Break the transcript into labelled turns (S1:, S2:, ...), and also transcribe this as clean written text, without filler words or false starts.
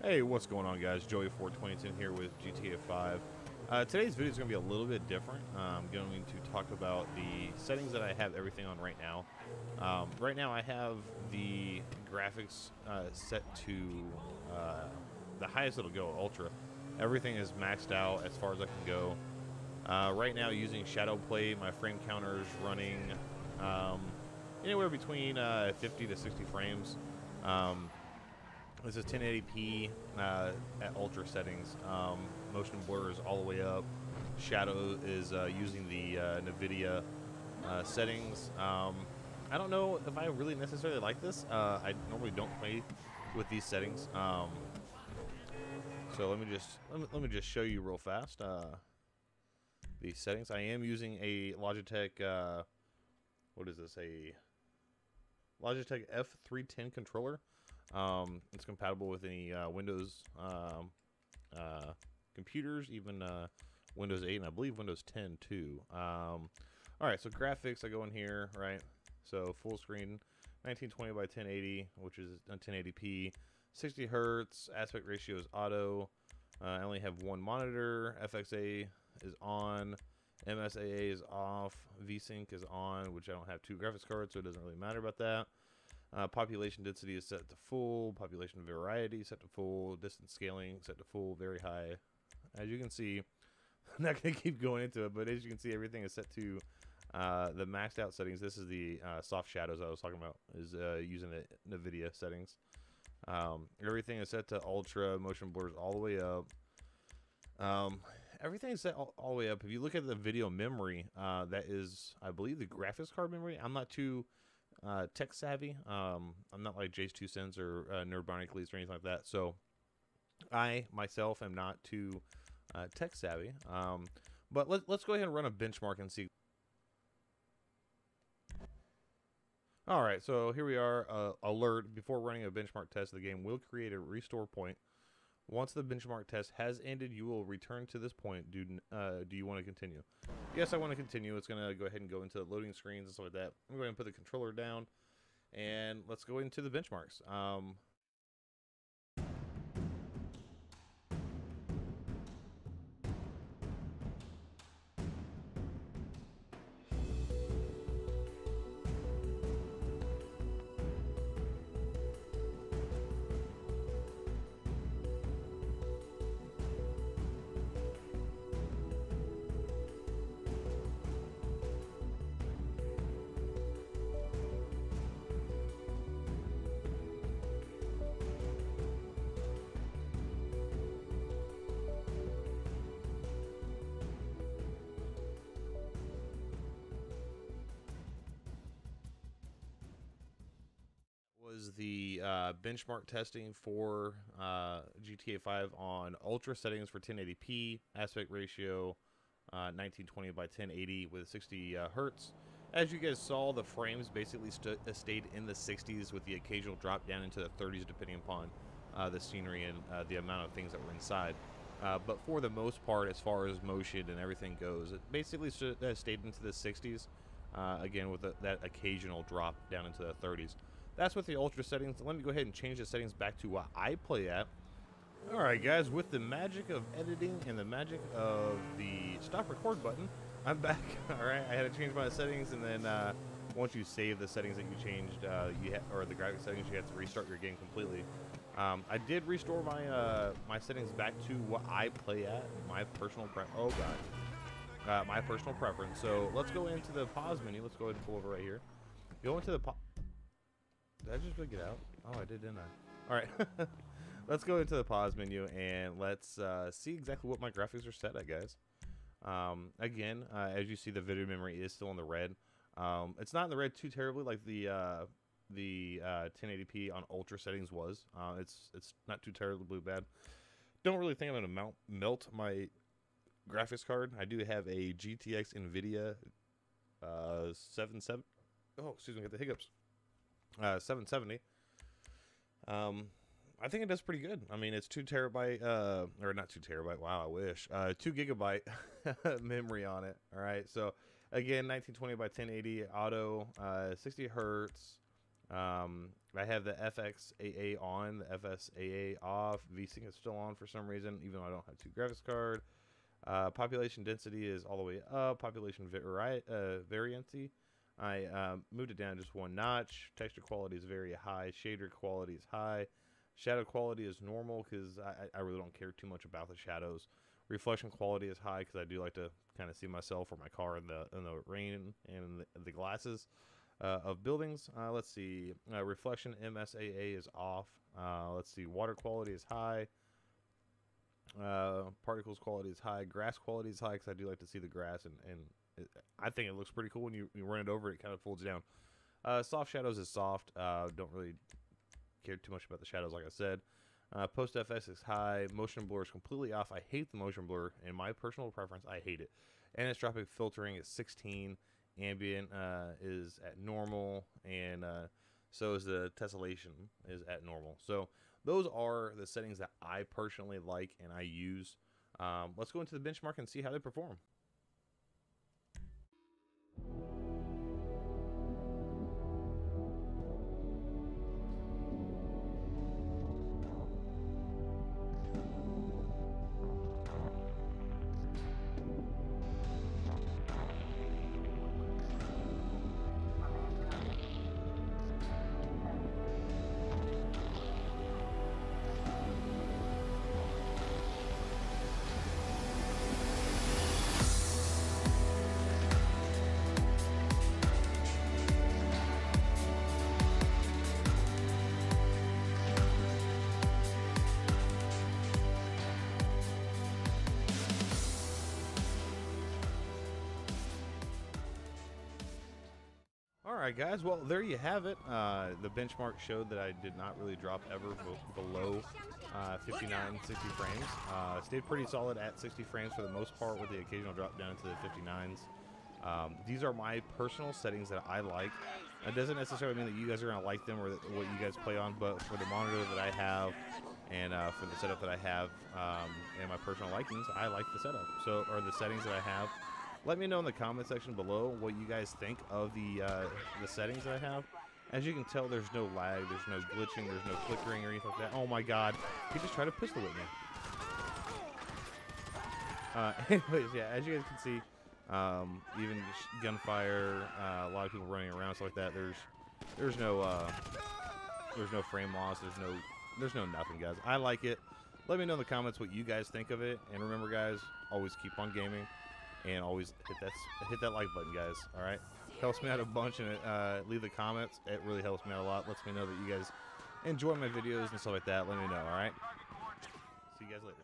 S1: Hey, what's going on, guys? Joey42010 here with GTA 5. Today's video is going to be a little bit different. I'm going to talk about the settings that I have everything on right now. Right now I have the graphics set to the highest it'll go, Ultra. Everything is maxed out as far as I can go. Right now, using Shadow Play, my frame counter is running anywhere between 50 to 60 frames. This is 1080p at ultra settings. Motion blur is all the way up. Shadow is using the NVIDIA settings. I don't know if I really necessarily like this. I normally don't play with these settings. So let me just show you real fast these settings. I am using a Logitech. What is this? A Logitech F310 controller. It's compatible with any Windows computers, even Windows 8, and I believe Windows 10 too. Alright, so graphics, I go in here, right? So full screen, 1920 by 1080, which is 1080p, 60 hertz, aspect ratio is auto. I only have one monitor, FXA is on, MSAA is off, VSync is on, which I don't have two graphics cards, so it doesn't really matter about that. Population density is set to full, population variety set to full, distance scaling set to full, very high. As you can see, I'm not going to keep going into it, but as you can see, everything is set to the maxed out settings. This is the soft shadows I was talking about, is using the NVIDIA settings. Everything is set to ultra, motion blurs all the way up. Everything is set all the way up. If you look at the video memory, that is, I believe, the graphics card memory. I'm not too tech savvy. I'm not like Jace 2 Cents or Nerd Barnacles or anything like that. So I myself am not too tech savvy. But let's go ahead and run a benchmark and see. All right, so here we are. Alert: before running a benchmark test, the game will create a restore point. Once the benchmark test has ended, you will return to this point. Do you want to continue? Yes, I want to continue. It's going to go ahead and go into the loading screens and stuff like that. I'm going to put the controller down, and let's go into the benchmarks. Was the benchmark testing for GTA 5 on ultra settings for 1080p, aspect ratio 1920 by 1080 with 60 hertz. As you guys saw, the frames basically stayed in the 60s with the occasional drop down into the 30s depending upon the scenery and the amount of things that were inside. But for the most part, as far as motion and everything goes, it basically stayed into the 60s, again with that occasional drop down into the 30s. That's with the ultra settings. Let me go ahead and change the settings back to what I play at. Alright guys, with the magic of editing and the magic of the stop record button, I'm back. Alright, I had to change my settings, and then once you save the settings that you changed, or the graphic settings, you have to restart your game completely. I did restore my settings back to what I play at, my personal my personal preference. So let's go into the pause menu. Let's go ahead and pull over right here. Go into the Did I just get out? Oh, I did, didn't I? All right. Let's go into the pause menu and let's see exactly what my graphics are set at, guys. Again, as you see, the video memory is still in the red. It's not in the red too terribly like the 1080p on ultra settings was. It's not too terribly bad. Don't really think I'm gonna melt my graphics card. I do have a GTX NVIDIA 77. Oh, excuse me, I got the hiccups. 770. I think it does pretty good. I mean, it's 2 terabyte, or not 2 terabyte. Wow, I wish. 2 gigabyte memory on it. All right. So again, 1920 by 1080 auto, 60 hertz, I have the FXAA on, the FSAA off. VSync is still on for some reason, even though I don't have 2 graphics card. Population density is all the way up. Population variancy, I moved it down just 1 notch. Texture quality is very high. Shader quality is high. Shadow quality is normal because I really don't care too much about the shadows. Reflection quality is high because I do like to kind of see myself or my car in the rain and the glasses of buildings. Let's see. Reflection MSAA is off. Let's see. Water quality is high. Particles quality is high. Grass quality is high because I do like to see the grass, and I think it looks pretty cool when you run it over. It kind of folds down. Soft shadows is soft. Don't really care too much about the shadows, like I said. Post FS is high. Motion blur is completely off. I hate the motion blur. In my personal preference, I hate it. Anisotropic filtering is 16. Ambient is at normal, and so is the tessellation is at normal. So those are the settings that I personally like and I use. Let's go into the benchmark and see how they perform. Alright guys, well there you have it. The benchmark showed that I did not really drop ever below 59, 60 frames. Stayed pretty solid at 60 frames for the most part, with the occasional drop down into the 59s. These are my personal settings that I like. It doesn't necessarily mean that you guys are going to like them or what you guys play on, but for the monitor that I have and for the setup that I have and my personal likings, I like the setup. So, or the settings that I have. Let me know in the comment section below what you guys think of the settings that I have. As you can tell, there's no lag, there's no glitching, there's no flickering or anything like that. Oh my god, he just tried to pistol whip me. Anyways, yeah, as you guys can see, even gunfire, a lot of people running around, stuff like that. There's no frame loss. There's no nothing, guys. I like it. Let me know in the comments what you guys think of it, and remember, guys, always keep on gaming. And always hit that like button, guys. All right, helps me out a bunch, and leave the comments. It really helps me out a lot. Lets me know that you guys enjoy my videos and stuff like that. Let me know. All right. See you guys later.